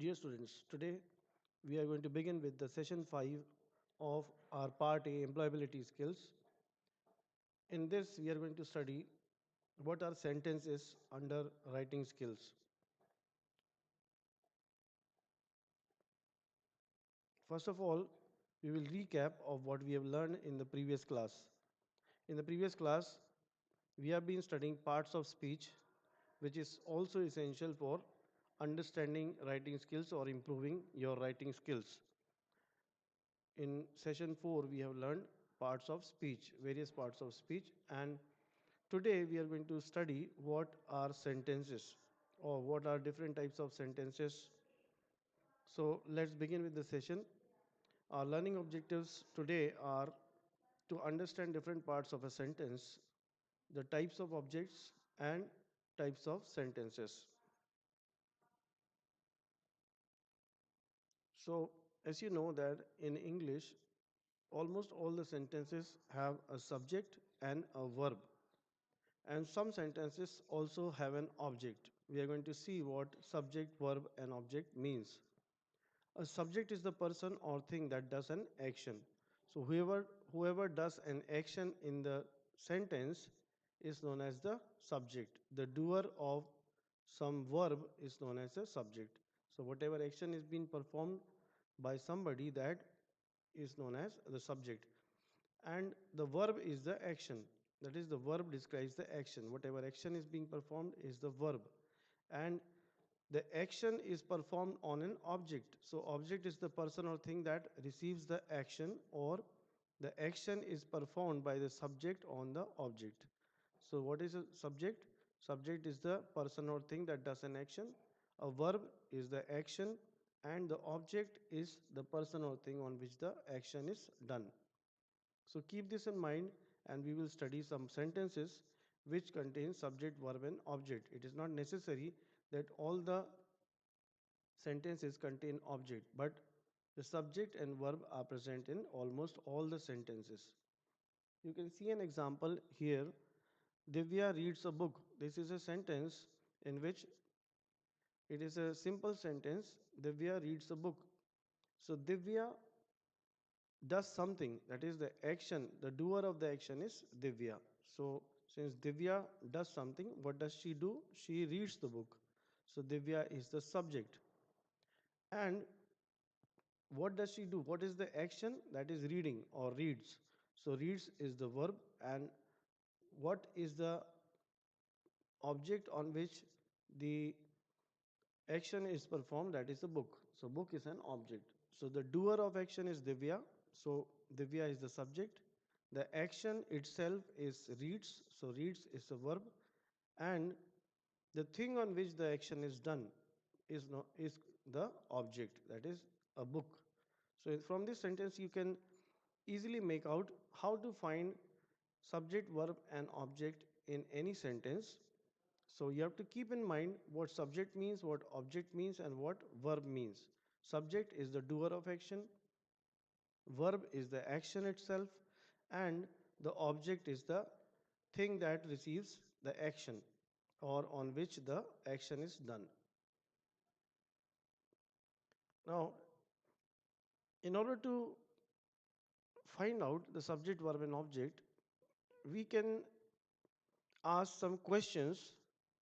Dear students, today we are going to begin with the session 5 of our part A employability skills. In this, we are going to study what are sentences under writing skills. First of all, we will recap of what we have learned in the previous class. In the previous class, we have been studying parts of speech, which is also essential for understanding writing skills or improving your writing skills. In session 4, we have learned parts of speech, various parts of speech, and today we are going to study what are sentences or what are different types of sentences. So let's begin with the session. Our learning objectives today are to understand different parts of a sentence, the types of objects, and types of sentences. So, as you know that in English, almost all the sentences have a subject and a verb. And some sentences also have an object. We are going to see what subject, verb, and object means. A subject is the person or thing that does an action. So whoever does an action in the sentence is known as the subject. The doer of some verb is known as a subject. So whatever action is being performed by somebody, that is known as the subject. And the verb is the action. That is, the verb describes the action. Whatever action is being performed is the verb. And the action is performed on an object. So object is the person or thing that receives the action, or the action is performed by the subject on the object. So what is a subject? Subject is the person or thing that does an action. A verb is the action, and the object is the person or thing on which the action is done. So keep this in mind, and we will study some sentences which contain subject, verb, and object. It is not necessary that all the sentences contain object, but the subject and verb are present in almost all the sentences. You can see an example here. Divya reads a book. This is a sentence in which it is a simple sentence. Divya reads a book. So Divya does something, that is the action, the doer of the action is Divya. So since Divya does something, what does she do? She reads the book. So Divya is the subject. And what does she do? What is the action? That is reading or reads. So reads is the verb, and what is the object on which the action is performed? That is the book. So book is an object. So the doer of action is Divya. So Divya is the subject. The action itself is reads. So reads is the verb, and the thing on which the action is done is no, is the object, that is a book. So from this sentence you can easily make out how to find subject, verb, and object in any sentence. So you have to keep in mind what subject means, what object means, and what verb means. Subject is the doer of action, verb is the action itself, and the object is the thing that receives the action or on which the action is done. Now, in order to find out the subject, verb, and object, we can ask some questions,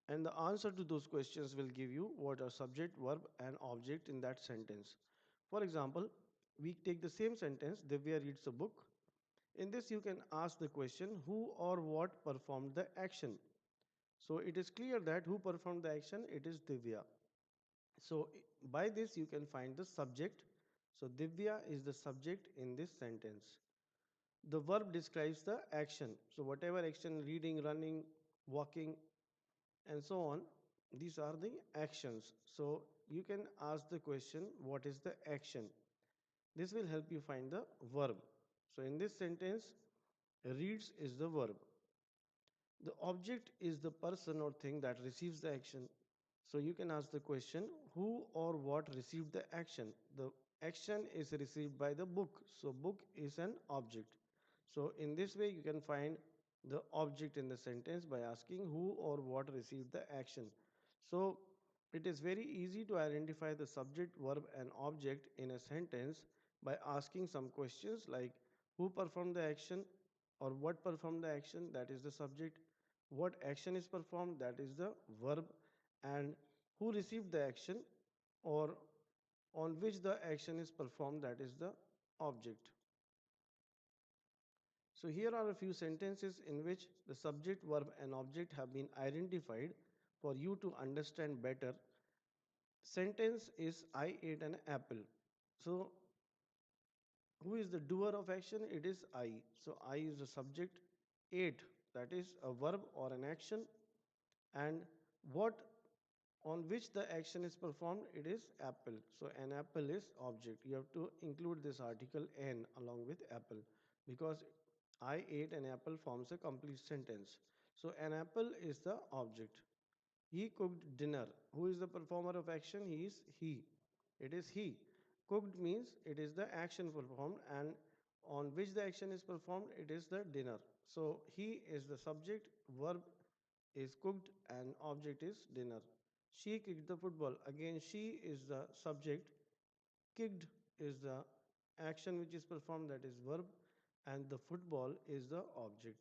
and the answer to those questions will give you what are subject, verb, and object in that sentence. For example, we take the same sentence, Divya reads a book. In this, you can ask the question, who or what performed the action? So it is clear that who performed the action? It is Divya. So by this, you can find the subject. So Divya is the subject in this sentence. The verb describes the action. So whatever action, reading, running, walking, and so on, these are the actions. So you can ask the question, what is the action? This will help you find the verb. So in this sentence, reads is the verb. The object is the person or thing that receives the action. So you can ask the question, who or what received the action? The action is received by the book. So book is an object. So in this way, you can find the object in the sentence by asking who or what received the action. So It is very easy to identify the subject, verb, and object in a sentence by asking some questions like who performed the action or what performed the action, that is the subject, what action is performed, that is the verb, and who received the action or on which the action is performed, that is the object. So here are a few sentences in which the subject, verb, and object have been identified for you to understand better. Sentence is I ate an apple. So who is the doer of action? It is I. So I is the subject. Ate, that is a verb or an action. And what on which the action is performed? It is apple. So an apple is object. You have to include this article an along with apple because I ate an apple forms a complete sentence. So an apple is the object. He cooked dinner. Who is the performer of action? He is he. It is he. Cooked means it is the action performed, and on which the action is performed, it is the dinner. So he is the subject, verb is cooked, and object is dinner. She kicked the football. Again, she is the subject, kicked is the action which is performed, that is verb, and the football is the object.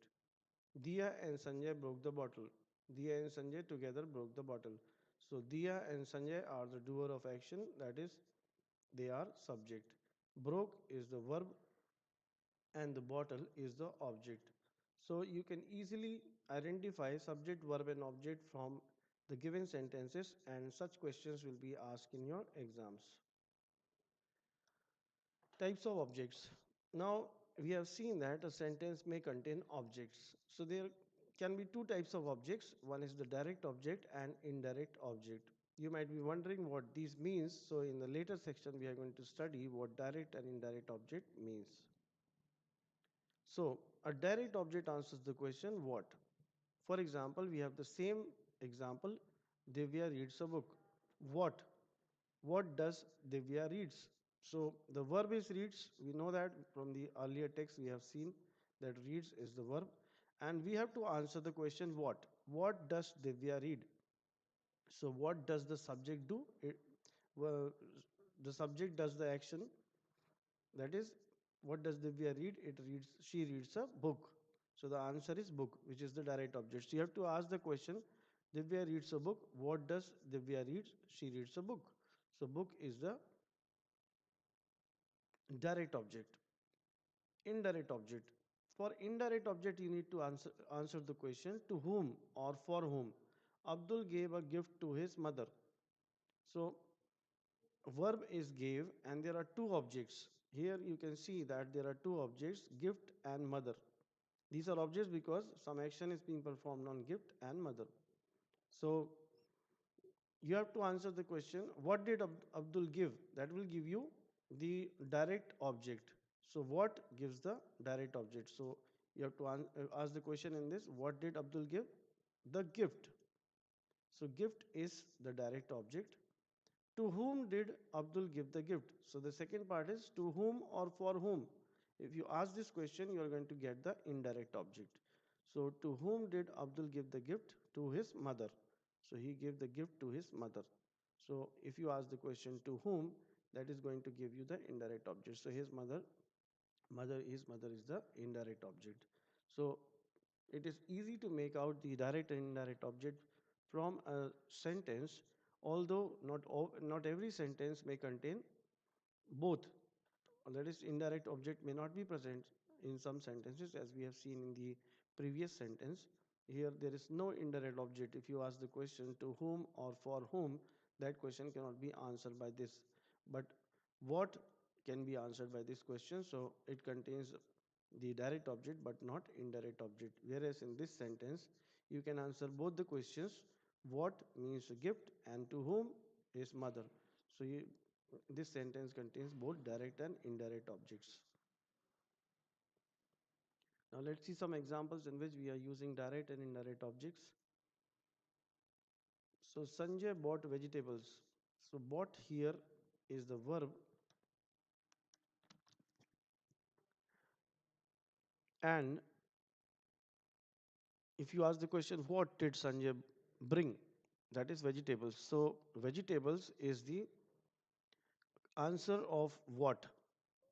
Diya and Sanjay broke the bottle. Diya and Sanjay together broke the bottle. So Diya and Sanjay are the doer of action, that is, they are subject. Broke is the verb and the bottle is the object. So you can easily identify subject, verb, and object from the given sentences, and such questions will be asked in your exams. Types of objects. Now, we have seen that a sentence may contain objects. So, there can be two types of objects. One is the direct object and indirect object. You might be wondering what these means. So, in the later section, we are going to study what direct and indirect object means. So, a direct object answers the question what? For example, we have the same example, Divya reads a book. What? What does Divya reads? So the verb is reads. We know that from the earlier text we have seen that reads is the verb. And we have to answer the question what? What does Divya read? So what does the subject do? Well, the subject does the action. That is, what does Divya read? It reads, she reads a book. So the answer is book, which is the direct object. So you have to ask the question, Divya reads a book. What does Divya read? She reads a book. So book is the direct object. Indirect object. For indirect object, you need to answer the question to whom or for whom. Abdul gave a gift to his mother. So verb is gave and there are two objects. Here you can see that there are two objects, gift and mother. These are objects because some action is being performed on gift and mother. So you have to answer the question, what did Abdul give? That will give you the direct object. So what gives the direct object? So you have to ask the question in this, what did Abdul give? The gift. So gift is the direct object. To whom did Abdul give the gift? So the second part is to whom or for whom. If you ask this question, you are going to get the indirect object. So to whom did Abdul give the gift? To his mother. So he gave the gift to his mother. So if you ask the question to whom, that is going to give you the indirect object. So his his mother is the indirect object. So it is easy to make out the direct and indirect object from a sentence, although not every sentence may contain both. That is, indirect object may not be present in some sentences, as we have seen in the previous sentence. Here there is no indirect object. If you ask the question to whom or for whom, that question cannot be answered by this. But what can be answered by this question? So it contains the direct object but not indirect object. Whereas in this sentence, you can answer both the questions. What means gift and to whom is mother. So this sentence contains both direct and indirect objects. Now let's see some examples in which we are using direct and indirect objects. So Sanjay bought vegetables. So bought here is the verb, and if you ask the question what did Sanjay bring? that is vegetables. So vegetables is the answer of what?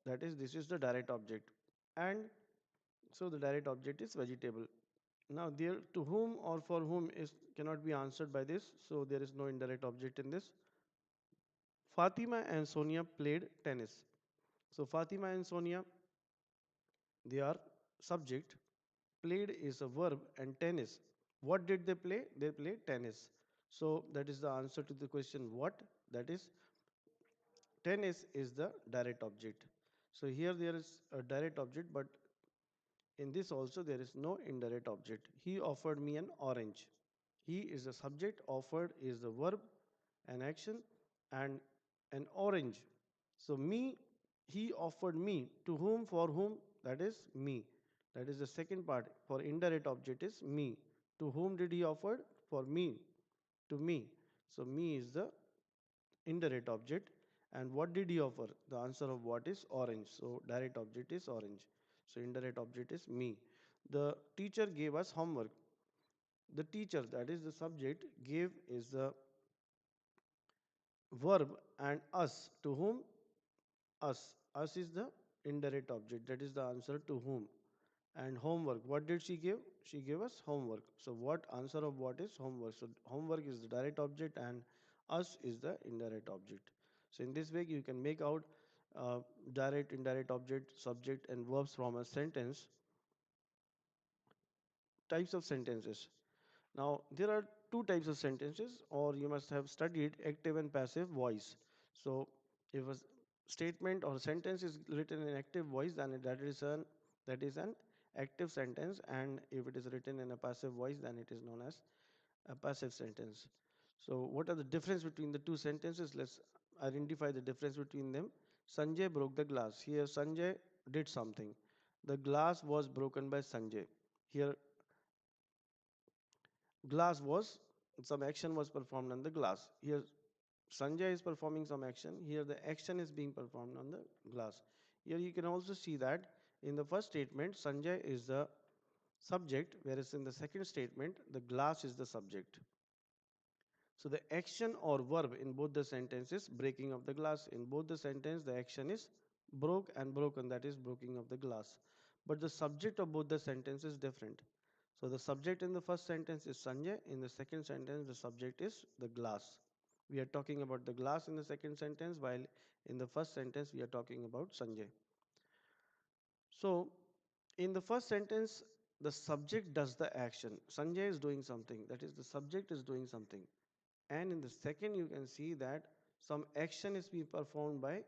That is, this is the direct object. And so the direct object is vegetable. Now there to whom or for whom is cannot be answered by this. So there is no indirect object in this. Fatima and Sonia played tennis. So Fatima and Sonia, they are subject. Played is a verb and tennis. What did they play? They played tennis. So that is the answer to the question what? That is tennis is the direct object. So here there is a direct object, but in this also there is no indirect object. He offered me an orange. He is the subject, offered is the verb, an action, and an orange. So me, he offered me. To whom, for whom? That is me. That is the second part. For indirect object is me. To whom did he offer? For me. To me. So me is the indirect object. And what did he offer? The answer of what is orange. So direct object is orange. So indirect object is me. The teacher gave us homework. The teacher, that is the subject, gave is the verb, and us. To whom? Us. Us is the indirect object. That is the answer to whom. And homework. What did she give? She gave us homework. So what answer of what is homework? So homework is the direct object and us is the indirect object. So in this way you can make out direct, indirect object, subject and verbs from a sentence. Types of sentences. Now, there are two types of sentences, or you must have studied active and passive voice. So, if a statement or sentence is written in active voice, then that is an active sentence, and if it is written in a passive voice, then it is known as a passive sentence. So, what are the difference between the two sentences? Let's identify the difference between them. Sanjay broke the glass. Here, Sanjay did something. The glass was broken by Sanjay. Here, glass was some action was performed on the glass. Here Sanjay is performing some action. Here the action is being performed on the glass. Here you can also see that in the first statement Sanjay is the subject, whereas in the second statement the glass is the subject. So the action or verb in both the sentences, breaking of the glass. In both the sentence the action is broke and broken, that is breaking of the glass. But the subject of both the sentences is different. So the subject in the first sentence is Sanjay, in the second sentence the subject is the glass. We are talking about the glass in the second sentence, while in the first sentence we are talking about Sanjay. So in the first sentence the subject does the action. Sanjay is doing something, that is the subject is doing something. And in the second you can see that some action is being performed by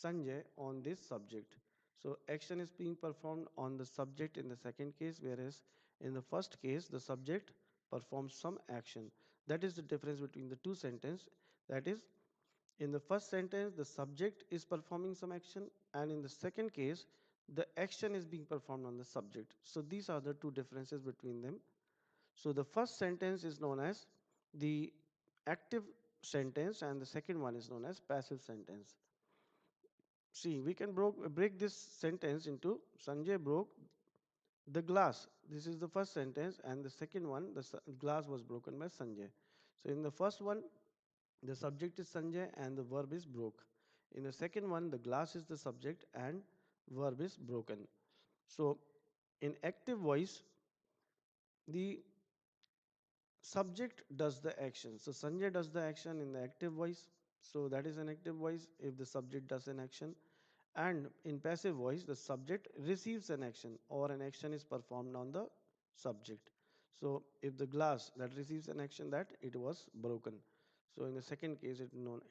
Sanjay on this subject. So action is being performed on the subject in the second case, whereas in the first case the subject performs some action. That is the difference between the two sentences. That is, in the first sentence the subject is performing some action, and in the second case the action is being performed on the subject. So these are the two differences between them. So the first sentence is known as the active sentence and the second one is known as passive sentence. See, we can break this sentence into Sanjay broke the glass. This is the first sentence, and the second one, the glass was broken by Sanjay. So in the first one, the subject is Sanjay and the verb is broke. In the second one, the glass is the subject and verb is broken. So in active voice, the subject does the action. So Sanjay does the action in the active voice. So that is an active voice if the subject does an action. And in passive voice, the subject receives an action or an action is performed on the subject. So if the glass that receives an action, that it was broken. So in the second case, it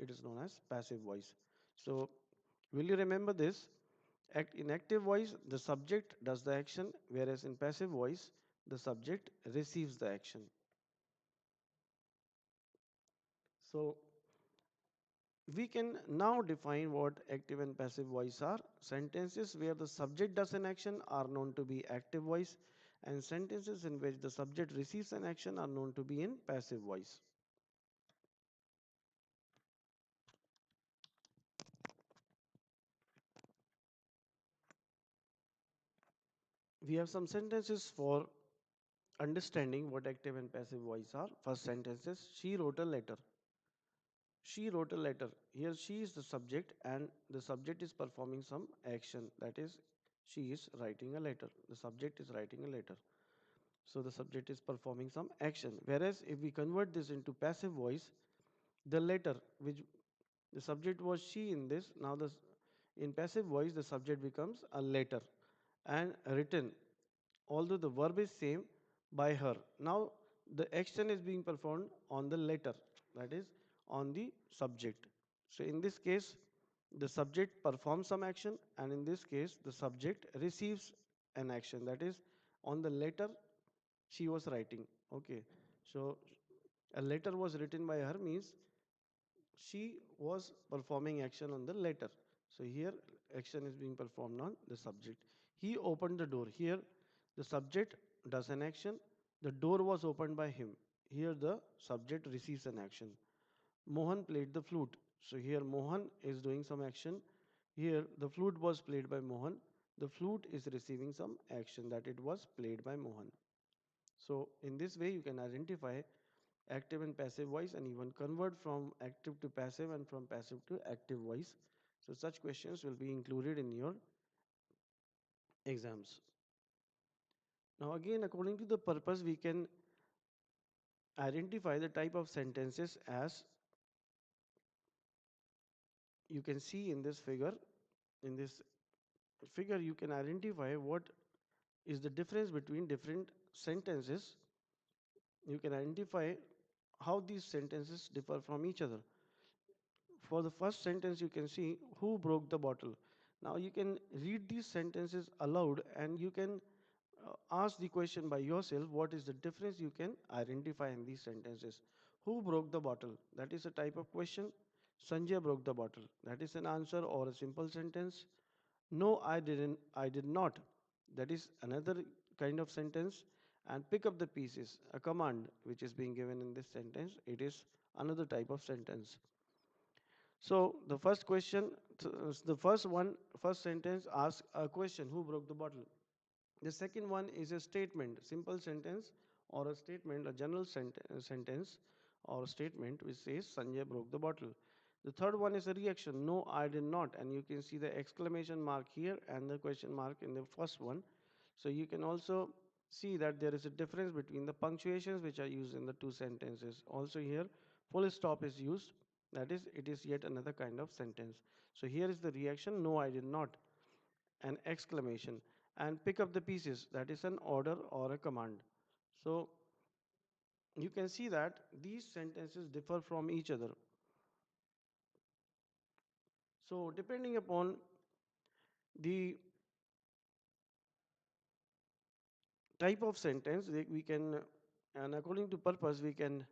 is known as passive voice. So will you remember this? In active voice, the subject does the action, whereas in passive voice, the subject receives the action. So we can now define what active and passive voice are. Sentences where the subject does an action are known to be active voice, and sentences in which the subject receives an action are known to be in passive voice. We have some sentences for understanding what active and passive voice are. First sentence is she wrote a letter. She wrote a letter. Here she is the subject and the subject is performing some action. That is, she is writing a letter. The subject is writing a letter. So the subject is performing some action. Whereas if we convert this into passive voice, the letter, which the subject was she in this, now in passive voice the subject becomes a letter and written, although the verb is same, by her. Now the action is being performed on the letter, that is on the subject. So in this case the subject performs some action, and in this case the subject receives an action, that is on the letter she was writing. Okay, so a letter was written by her means she was performing action on the letter. So here action is being performed on the subject. He opened the door. Here the subject does an action. The door was opened by him. Here the subject receives an action. Mohan played the flute. So here Mohan is doing some action. Here the flute was played by Mohan. The flute is receiving some action, that it was played by Mohan. So in this way you can identify active and passive voice and even convert from active to passive and from passive to active voice. So such questions will be included in your exams. Now again, according to the purpose, we can identify the type of sentences as you can see in this figure. In this figure you can identify what is the difference between different sentences. You can identify how these sentences differ from each other. For the first sentence, you can see who broke the bottle. Now you can read these sentences aloud and you can ask the question by yourself what is the difference you can identify in these sentences. Who broke the bottle? That is a type of question. Sanjay broke the bottle. That is an answer or a simple sentence. No, I didn't. I did not. That is another kind of sentence. And pick up the pieces, a command which is being given in this sentence. It is another type of sentence. So the first question, the first sentence asks a question: Who broke the bottle? The second one is a statement, simple sentence or a statement, a general sentence or statement which says Sanjay broke the bottle. The third one is a reaction: No, I did not, and you can see the exclamation mark here and the question mark in the first one. So you can also see that there is a difference between the punctuations which are used in the two sentences. Also here, full stop is used. That is, it is yet another kind of sentence. So here is the reaction: No, I did not, an exclamation, and pick up the pieces, that is an order or a command. So you can see that these sentences differ from each other. So depending upon the type of sentence we can, and according to purpose we can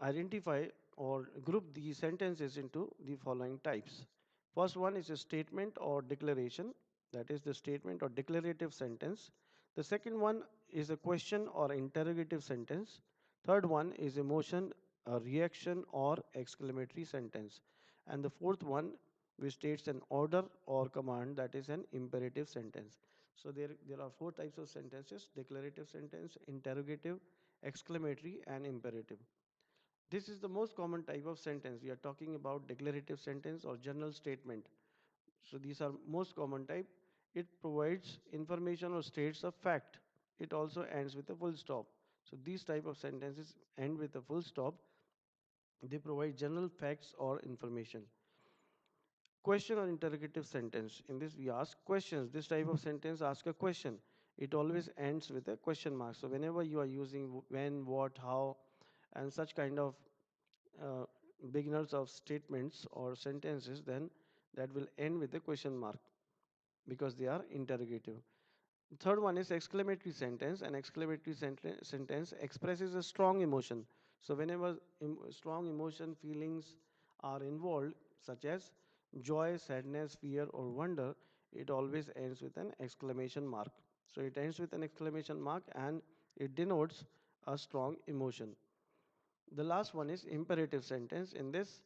identify or group these sentences into the following types. First one is a statement or declaration, that is the statement or declarative sentence. The second one is a question or interrogative sentence. Third one is emotion, a reaction or exclamatory sentence. And the fourth one which states an order or command, that is an imperative sentence. So there are four types of sentences: declarative sentence, interrogative, exclamatory and imperative. This is the most common type of sentence. We are talking about declarative sentence or general statement. So these are most common type. It provides information or states a fact. It also ends with a full stop. So these type of sentences end with a full stop. They provide general facts or information. Question or interrogative sentence. In this we ask questions. This type of sentence asks a question. It always ends with a question mark. So whenever you are using when, what, how, and such kind of uh, beginners of statements or sentences, then that will end with a question mark because they are interrogative. Third one is exclamatory sentence. An exclamatory sentence expresses a strong emotion. So whenever strong emotion feelings are involved, such as joy, sadness, fear, or wonder, it always ends with an exclamation mark. So it ends with an exclamation mark and it denotes a strong emotion. The last one is imperative sentence. In this,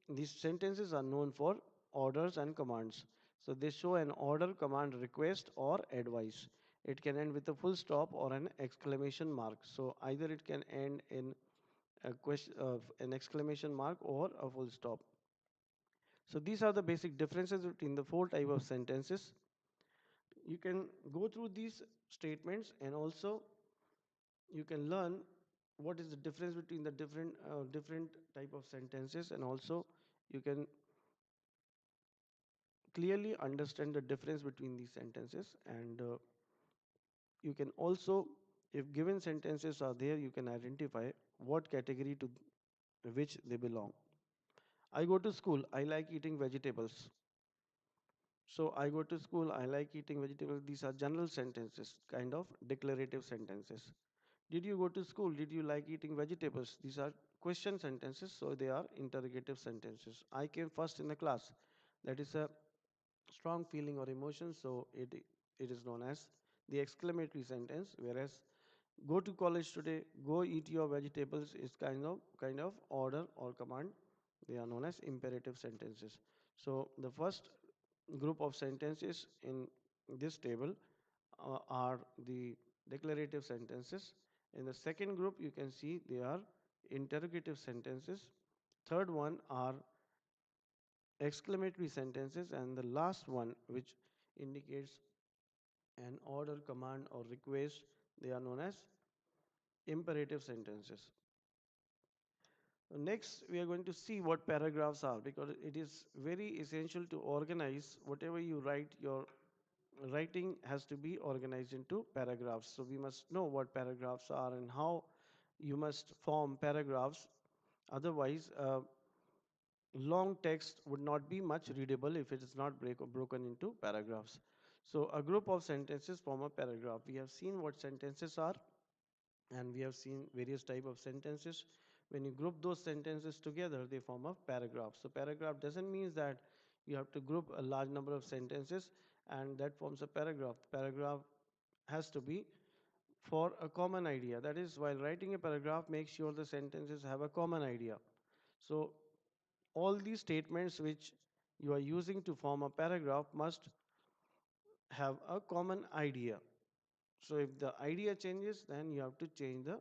these sentences are known for orders and commands. So they show an order, command, request, or advice. It can end with a full stop or an exclamation mark. So either it can end in a question, an exclamation mark or a full stop. So these are the basic differences between the four type of sentences. You can go through these statements and also you can learn what is the difference between the different type of sentences, and also you can clearly understand the difference between these sentences. And you can also, if given sentences are there, you can identify what category to which they belong. I go to school, I like eating vegetables. So I go to school, I like eating vegetables. These are general sentences, kind of declarative sentences. Did you go to school? Did you like eating vegetables? These are question sentences, so they are interrogative sentences. I came first in the class. That is a strong feeling or emotion, so it is known as the exclamatory sentence. Whereas go to college today, go eat your vegetables is kind of order or command. They are known as imperative sentences. So the first group of sentences in this table are the declarative sentences. In the second group, you can see they are interrogative sentences. Third one are exclamatory sentences, and the last one, which indicates an order, command, or request, they are known as imperative sentences. Next, we are going to see what paragraphs are, because it is very essential to organize whatever you write. Your writing has to be organized into paragraphs. So we must know what paragraphs are and how you must form paragraphs. Otherwise, long text would not be much readable if it is not broken into paragraphs. So a group of sentences form a paragraph. We have seen what sentences are, and we have seen various type of sentences. When you group those sentences together, they form a paragraph. So paragraph doesn't mean that you have to group a large number of sentences and that forms a paragraph. Paragraph has to be for a common idea. That is, while writing a paragraph, make sure the sentences have a common idea. So all these statements which you are using to form a paragraph must have a common idea. So if the idea changes, then you have to change the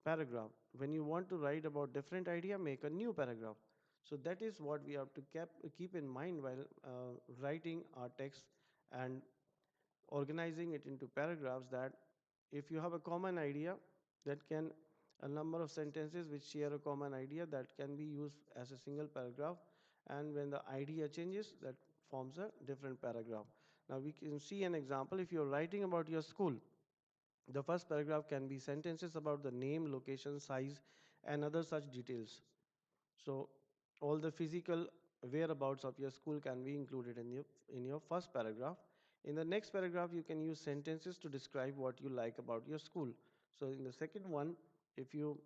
paragraph. When you want to write about different idea, make a new paragraph. So that is what we have to keep in mind while writing our text and organizing it into paragraphs, that if you have a common idea, that can a number of sentences which share a common idea, that can be used as a single paragraph, and when the idea changes, that forms a different paragraph. Now we can see an example. If you're writing about your school, the first paragraph can be sentences about the name, location, size, and other such details. So all the physical whereabouts of your school can be included in your first paragraph. In the next paragraph, you can use sentences to describe what you like about your school. So in the second one, if you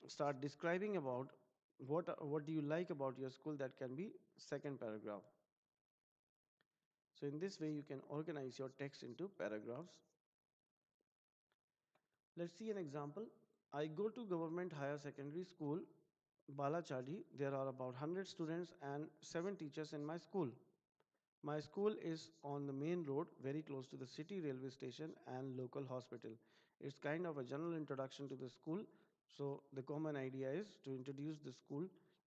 start describing about what do you like about your school, that can be second paragraph. So in this way, you can organize your text into paragraphs. Let's see an example. I go to government higher secondary school, Balachadi. There are about 100 students and 7 teachers in my school. My school is on the main road, very close to the city railway station and local hospital. It's kind of a general introduction to the school. So the common idea is to introduce the school,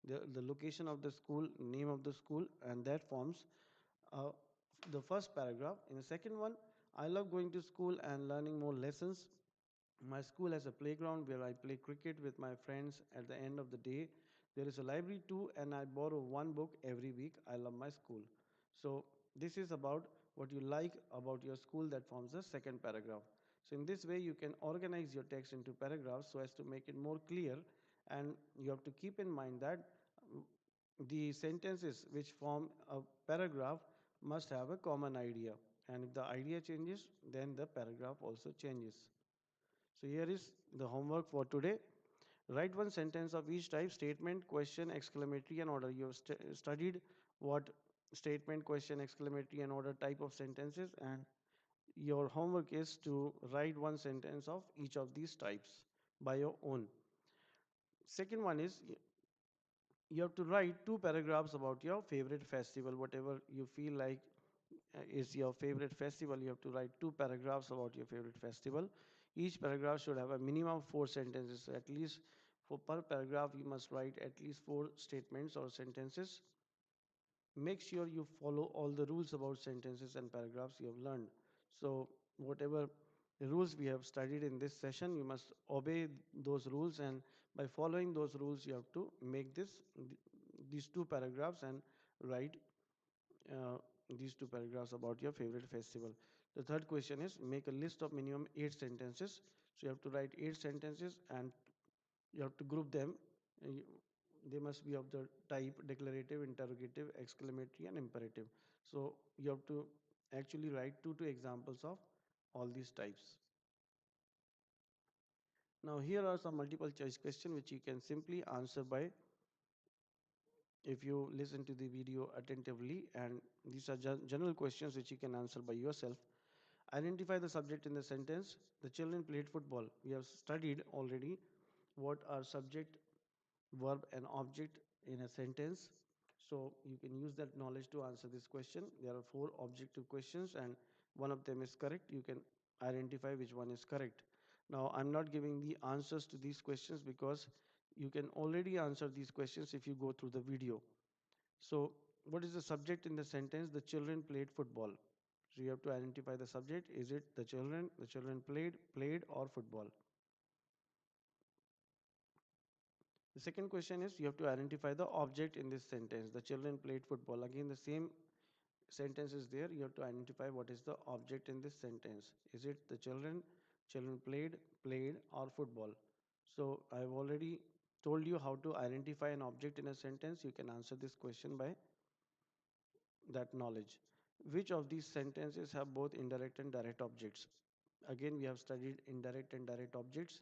the location of the school, name of the school, and that forms uh, the first paragraph. In the second one, I love going to school and learning more lessons. My school has a playground where I play cricket with my friends at the end of the day. There is a library too, and I borrow one book every week. I love my school. So, this is about what you like about your school, that forms the second paragraph. So, in this way, you can organize your text into paragraphs so as to make it more clear. And you have to keep in mind that the sentences which form a paragraph must have a common idea. And if the idea changes, then the paragraph also changes. So here is the homework for today. Write one sentence of each type: statement, question, exclamatory, and order. You have studied what statement, question, exclamatory, and order type of sentences, and your homework is to write one sentence of each of these types by your own. Second one is you have to write two paragraphs about your favorite festival, whatever you feel like. is your favorite festival, you have to write 2 paragraphs about your favorite festival. Each paragraph should have a minimum of 4 sentences. So at least for per paragraph, you must write at least 4 statements or sentences. Make sure you follow all the rules about sentences and paragraphs you have learned. So whatever rules we have studied in this session, you must obey those rules, and by following those rules you have to make these 2 paragraphs and write uh, these 2 paragraphs about your favorite festival. The third question is make a list of minimum 8 sentences. So you have to write 8 sentences and you have to group them. They must be of the type declarative, interrogative, exclamatory, and imperative. So you have to actually write two examples of all these types. Now here are some multiple choice questions which you can simply answer by if you listen to the video attentively, and these are general questions which you can answer by yourself. Identify the subject in the sentence. The children played football. We have studied already what are subject, verb, and object in a sentence. So you can use that knowledge to answer this question. There are 4 objective questions and one of them is correct. You can identify which one is correct. Now I'm not giving the answers to these questions because you can already answer these questions if you go through the video. So what is the subject in the sentence? The children played football. So you have to identify the subject. Is it the children played or football? The second question is you have to identify the object in this sentence. The children played football. Again, the same sentence is there. You have to identify what is the object in this sentence. Is it the children played or football? So I have already told you how to identify an object in a sentence. You can answer this question by that knowledge. Which of these sentences have both indirect and direct objects? Again, we have studied indirect and direct objects.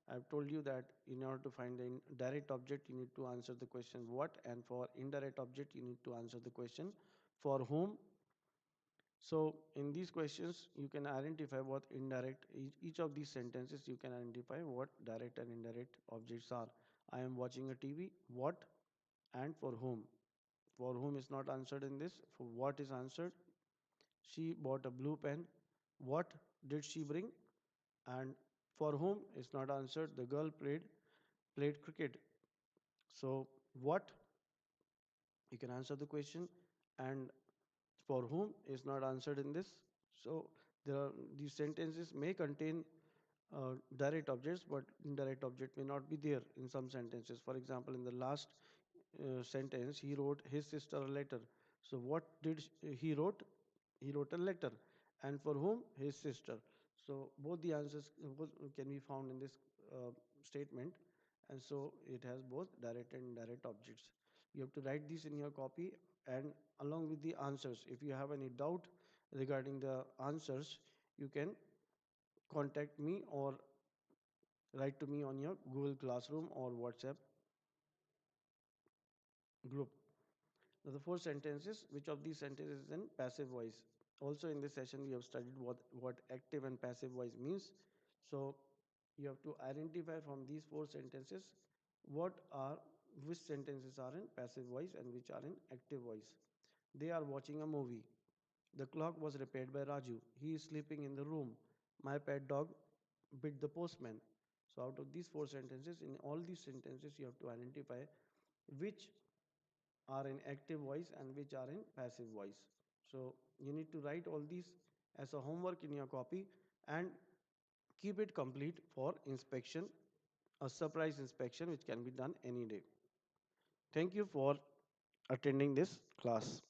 I've told you that in order to find the direct object, you need to answer the question what, and for indirect object, you need to answer the question for whom. So in these questions, you can identify what indirect, each of these sentences, you can identify what direct and indirect objects are. I am watching a TV, what and for whom. For whom is not answered in this, for what is answered. She bought a blue pen, what did she bring? And for whom is not answered, the girl played cricket. So what, you can answer the question, and for whom is not answered in this. So these sentences may contain direct objects, but indirect object may not be there in some sentences. For example, in the last sentence, he wrote his sister a letter. So what did he wrote? He wrote a letter. And for whom? His sister. So both the answers both can be found in this statement, and so it has both direct and indirect objects. You have to write this in your copy and along with the answers. If you have any doubt regarding the answers, you can contact me or write to me on your Google Classroom or WhatsApp group. Now the 4 sentences, which of these sentences is in passive voice? Also in this session we have studied what active and passive voice means. So you have to identify from these 4 sentences what are which sentences are in passive voice and which are in active voice. They are watching a movie. The clock was repaired by Raju. He is sleeping in the room. My pet dog bit the postman. So out of these 4 sentences, in all these sentences you have to identify which are in active voice and which are in passive voice. So you need to write all these as a homework in your copy and keep it complete for inspection, a surprise inspection which can be done any day. Thank you for attending this class.